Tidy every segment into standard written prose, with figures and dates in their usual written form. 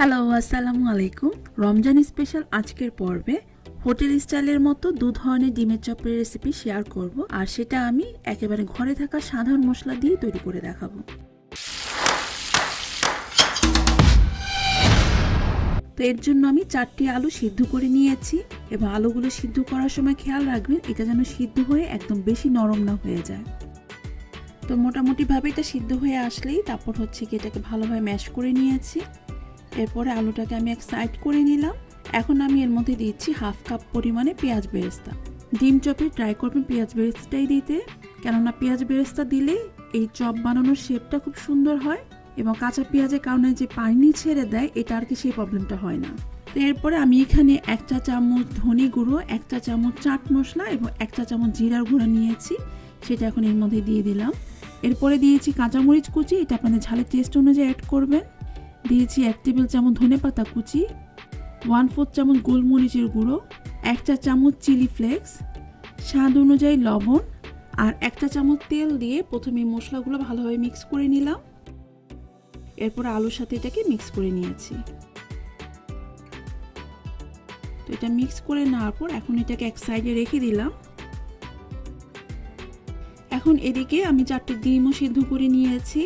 Hello, আসসালামু আলাইকুম। Ramzan special আজকের পর্বে হোটেল স্টাইলের মতো 2 ধরনের ডিমের চপের রেসিপি শেয়ার করব, আর সেটা আমি একেবারে ঘরে থাকা সাধারণ মশলা দিয়ে তৈরি করে দেখাবো। তো এর জন্য আমি 4টি আলু সিদ্ধ করে নিয়েছি, এবং আলুগুলো সিদ্ধ করার সময় খেয়াল রাখবেন এটা যেন সিদ্ধ হয়ে একদম বেশি নরম না হয়ে যায়। তো মোটামুটিভাবে এটা সিদ্ধ হয়ে আসলেই তারপর হচ্ছে কি এটাকে ভালোভাবে ম্যাশ করে নিয়েছি। এরপরে আলুটাকে আমি এক সাইড করে নিলাম। এখন আমি এর মধ্যে দিচ্ছি 1/2 কাপ পরিমাণে পেঁয়াজ বেরেস্তা। ডিম চপে ট্রাই করবেন পেঁয়াজ বেরেস্তাটাই দিতে, কেননা পেঁয়াজ বেরেস্তা দিলে এই চপ বানানোর শেপটা খুব সুন্দর হয়, এবং কাঁচা পেঁয়াজের কারণে যে পানি ছেড়ে দেয় এটা আর কি সেই প্রবলেমটা হয় না। তো এরপরে আমি এখানে 1 চা চামচ ধনে গুঁড়ো, 1 চা চামচ চাট মশলা এবং 1 চা চামচ জিরার গুঁড়ো নিয়েছি, সেটা এখন এর মধ্যে দিয়ে দিলাম। এরপরে দিয়েছি কাঁচামরিচ কুচি, এটা আপনাদের ঝালের টেস্ট অনুযায়ী অ্যাড করবেন। দিয়েছি 1 টেবিল চামচ ধনেপাতা কুচি, 1/4 চামচ গোলমরিচের গুঁড়ো, 1 চা চামচ চিলি ফ্লেক্স, স্বাদ অনুযায়ী লবণ, আর 1 চা চামচ তেল দিয়ে প্রথমে মশলাগুলো ভালোভাবে মিক্স করে নিলাম। এরপর আলুর সাথে এটাকে মিক্স করে নিয়েছি। তো এটা মিক্স করে নেওয়ার পর এখন এটাকে এক সাইডে রেখে দিলাম। এখন এদিকে আমি 4টি ডিমও সিদ্ধ করে নিয়েছি।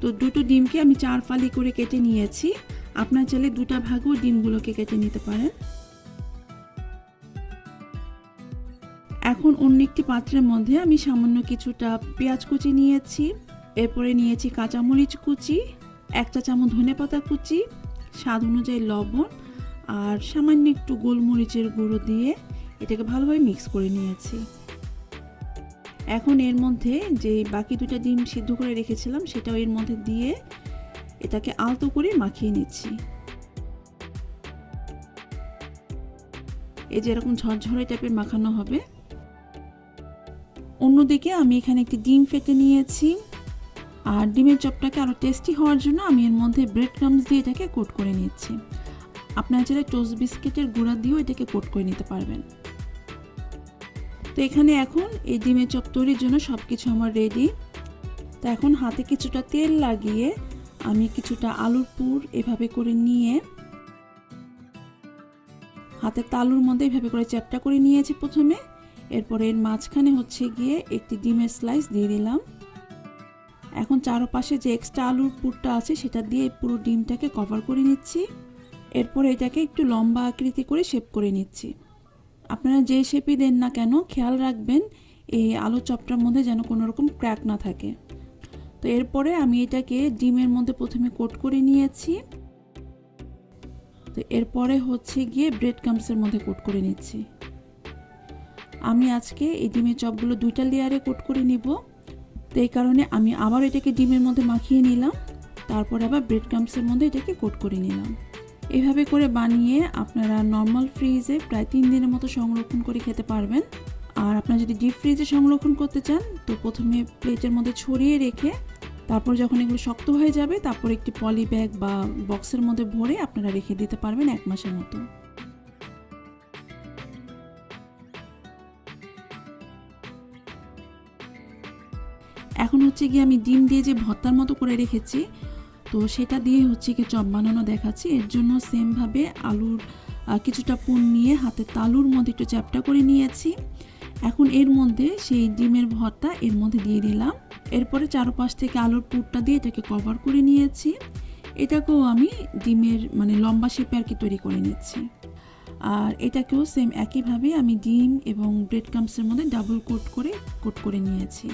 তো দুটো ডিমকে আমি 4 ফালি করে কেটে নিয়েছি। আপনার চাইলে 2টা ভাগেও ডিমগুলোকে কেটে নিতে পারেন। এখন অন্য একটি পাত্রের মধ্যে আমি সামান্য কিছুটা পেঁয়াজ কুচি নিয়েছি, এরপরে নিয়েছি কাঁচামরিচ কুচি, 1 চা চামচ ধনেপাতা কুচি, স্বাদ অনুযায়ী লবণ, আর সামান্য একটু গোলমরিচের গুঁড়ো দিয়ে এটাকে ভালোভাবে মিক্স করে নিয়েছি। এখন এর মধ্যে যে বাকি 2টা ডিম সিদ্ধ করে রেখেছিলাম সেটাও এর মধ্যে দিয়ে এটাকে আলতো করে মাখিয়ে নিচ্ছি। এই যে এরকম ঝরঝরে টাইপের মাখানো হবে। অন্যদিকে আমি এখানে একটি ডিম ফেটে নিয়েছি, আর ডিমের চপটাকে আরও টেস্টি হওয়ার জন্য আমি এর মধ্যে ব্রেড ক্রাম্বস দিয়ে এটাকে কোট করে নিচ্ছি। আপনারা চাইলে টোস্ট বিস্কিটের গুঁড়া দিয়েও এটাকে কোট করে নিতে পারবেন। তো এখানে এখন এই ডিমের চপ তৈরির জন্য সব কিছু আমার রেডি। তো এখন হাতে কিছুটা তেল লাগিয়ে আমি কিছুটা আলুর পুর এভাবে করে নিয়ে হাতের তালুর মধ্যে এভাবে করে চ্যাপটা করে নিয়েছি প্রথমে। এরপরে এর মাঝখানে হচ্ছে গিয়ে একটি ডিমের স্লাইস দিয়ে দিলাম। এখন চারপাশে যে এক্সট্রা আলুর পুরটা আছে সেটা দিয়ে পুরো ডিমটাকে কভার করে নিচ্ছি। এরপরে এটাকে একটু লম্বা আকৃতি করে শেপ করে নিচ্ছি। আপনারা যে শেপই দেন না কেন খেয়াল রাখবেন এই আলু চপটার মধ্যে যেন কোনো রকম ক্র্যাক না থাকে। তো এরপরে আমি এটাকে ডিমের মধ্যে প্রথমে কোট করে নিয়েছি। তো এরপরে হচ্ছে গিয়ে ব্রেড ক্রাম্বসের মধ্যে কোট করে নিচ্ছি। আমি আজকে এই ডিমের চপগুলো 2টা লেয়ারে কোট করে নিব। তো এই কারণে আমি আবার এটাকে ডিমের মধ্যে মাখিয়ে নিলাম, তারপর আবার ব্রেড ক্রাম্বসের মধ্যে এটাকে কোট করে নিলাম। এভাবে করে বানিয়ে আপনারা নর্মাল ফ্রিজে প্রায় 3 দিনের মতো সংরক্ষণ করে খেতে পারবেন। আর আপনারা যদি ডিপ ফ্রিজে সংরক্ষণ করতে চান তো প্রথমে প্লেটের মধ্যে ছড়িয়ে রেখে তারপর যখন এগুলো শক্ত হয়ে যাবে তারপর একটি পলি ব্যাগ বা বক্সের মধ্যে ভরে আপনারা রেখে দিতে পারবেন 1 মাসের মতো। এখন হচ্ছে গিয়ে আমি ডিম দিয়ে যে ভর্তার মতো করে রেখেছি তো সেটা দিয়ে হচ্ছে কি চপ বানানো দেখাচ্ছি। এর জন্য সেমভাবে আলুর কিছুটা পুর নিয়ে হাতের তালুর মধ্যে একটু চ্যাপটা করে নিয়েছি। এখন এর মধ্যে সেই ডিমের ভর্তা এর মধ্যে দিয়ে দিলাম। এরপরে চারপাশ থেকে আলুর পুরটা দিয়ে এটাকে কভার করে নিয়েছি। এটাকেও আমি ডিমের লম্বা শেপে আর কি তৈরি করে নিচ্ছি। আর এটাকেও সেম একইভাবে আমি ডিম এবং ব্রেড ক্রাম্বসের মধ্যে ডাবল কোট করে নিয়েছি।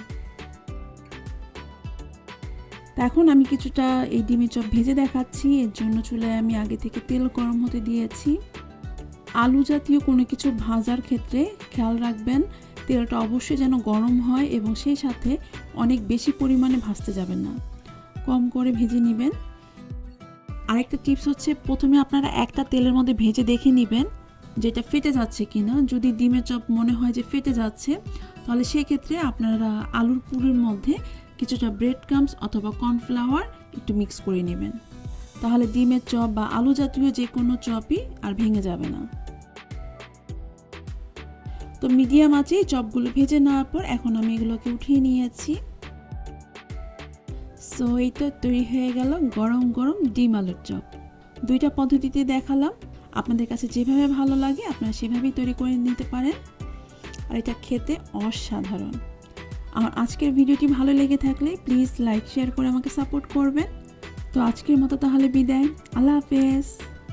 এখন আমি কিছুটা এই ডিমের চপ ভেজে দেখাচ্ছি। এর জন্য চুলায় আমি আগে থেকে তেল গরম হতে দিয়েছি। আলু জাতীয় কোনো কিছু ভাজার ক্ষেত্রে খেয়াল রাখবেন তেলটা অবশ্যই যেন গরম হয়, এবং সেই সাথে অনেক বেশি পরিমাণে ভাজতে যাবেন না, কম করে ভেজে নেবেন। আরেকটা টিপস হচ্ছে প্রথমে আপনারা একটা তেলের মধ্যে ভেজে দেখে নেবেন যেটা ফেটে যাচ্ছে কিনা। যদি ডিমের চপ মনে হয় যে ফেটে যাচ্ছে তাহলে সেক্ষেত্রে আপনারা আলুর পুরের মধ্যে কিছুটা ব্রেড ক্রাম্বস অথবা কর্নফ্লাওয়ার একটু মিক্স করে নেবেন, তাহলে ডিমের চপ বা আলু জাতীয় যে কোনো চপই আর ভেঙে যাবে না। তো মিডিয়াম আঁচে চপগুলো ভেজে নেওয়ার পর এখন আমি এগুলোকে উঠিয়ে নিয়েছি। সো এইটা তৈরি হয়ে গেল গরম গরম ডিম আলুর চপ। দুইটা পদ্ধতিতে দেখালাম, আপনাদের কাছে যেভাবে ভালো লাগে আপনারা সেভাবেই তৈরি করে নিতে পারেন। আর এটা খেতে অসাধারণ। আর আজকের ভিডিওটি ভালো লেগে থাকলে প্লিজ লাইক শেয়ার করে আমাকে সাপোর্ট করবেন। তো আজকের মতো তাহলে বিদায়, আল্লাহ হাফেজ।